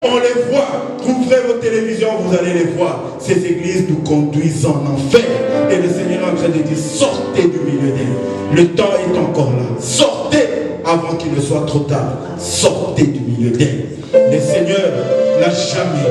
On les voit. Ouvrez vos télévisions, vous allez les voir. Ces églises nous conduisent en enfer. Et le Seigneur est en train de dire, sortez du milieu d'elles. Le temps est encore là. Sortez avant qu'il ne soit trop tard. Sortez du milieu d'elles. Le Seigneur n'a jamais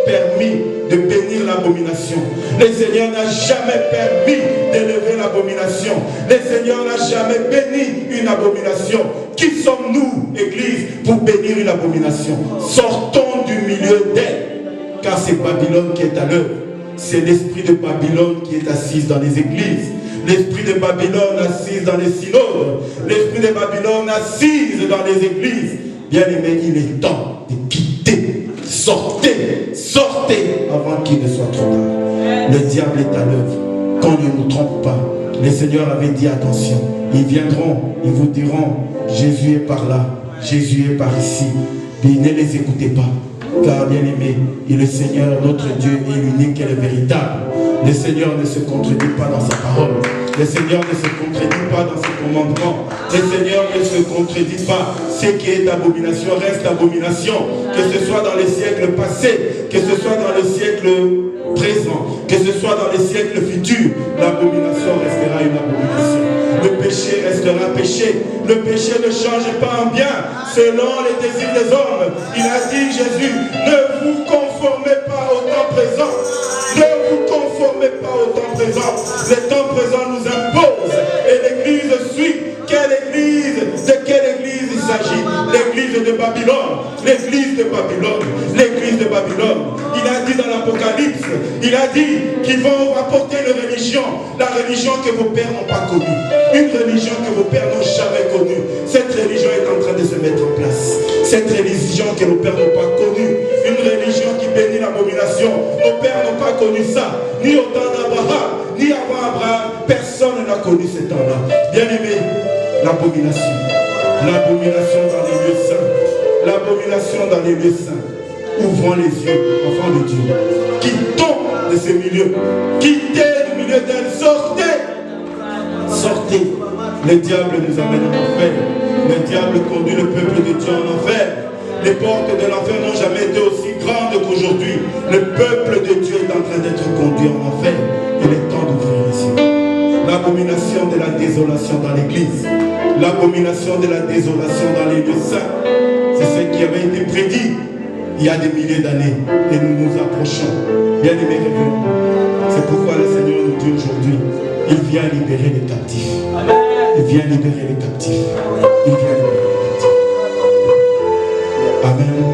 permis de bénir l'abomination. Le Seigneur n'a jamais permis d'élever l'abomination. Le Seigneur n'a jamais béni une abomination. Qui sommes-nous, Église, pour bénir une abomination? Sortons du milieu d'elle, car c'est Babylone qui est à l'œuvre. C'est l'esprit de Babylone qui est assis dans les églises. L'esprit de Babylone assis dans les synodes. L'esprit de Babylone assis dans les églises. Bien aimé, il est temps de quitter. Sortez, sortez avant qu'il ne soit trop tard. Le diable est à l'œuvre. Qu'on ne nous trompe pas. Le Seigneur avait dit attention. Ils viendront, ils vous diront, Jésus est par là, Jésus est par ici. Mais ne les écoutez pas. Car bien aimé, le Seigneur, notre Dieu, est l'unique et le véritable. Le Seigneur ne se contredit pas dans sa parole. Le Seigneur ne se contredit pas dans ses commandements. Le Seigneur ne se contredit pas. Ce qui est abomination reste abomination. Que ce soit dans les siècles passés, que ce soit dans le siècle présent, que ce soit dans les siècles futurs, l'abomination restera une abomination. Le péché restera péché. Le péché ne change pas en bien selon les désirs des hommes. Il a dit, Jésus, ne vous conformez pas au temps présent. Ne vous conformez pas au temps présent. Le temps présent nous impose. Et l'Église suit. Quelle Église? De quelle Église il s'agit? L'Église de Babylone. L'Église de Babylone. L'Église de Babylone. Il a dit dans l'Apocalypse, il a dit qu'ils vont apporter une religion. La religion que vos pères n'ont pas connue. Une religion que vos pères n'ont jamais connue. Cette religion est en train de se mettre en place. Cette religion que nos pères n'ont pas connue. Une religion qui bénit l'abomination. Nos pères n'ont pas connu ça. Ni au temps d'Abraham, ni avant Abraham. Personne n'a connu ce temps-là. Bien aimé, l'abomination. L'abomination dans les lieux saints. L'abomination dans les lieux saints. Ouvrons les yeux, enfants de Dieu. Quittons de ces milieux. Quittez du milieu d'elle. Sortez. Sortez. Le diable nous amène en enfer. Le diable conduit le peuple de Dieu en enfer. Les portes de l'enfer n'ont jamais été aussi grandes qu'aujourd'hui. Le peuple de Dieu est en train d'être conduit en enfer. Il est temps d'ouvrir les yeux. L'abomination de la désolation dans l'église. L'abomination de la désolation dans les lieux saints. C'est ce qui avait été prédit il y a des milliers d'années. Et nous nous approchons. Bien aimés, révélons. C'est pourquoi le Seigneur nous dit aujourd'hui, il vient libérer les captifs. Il vient libérer les captifs. Il vient libérer les captifs. Amen.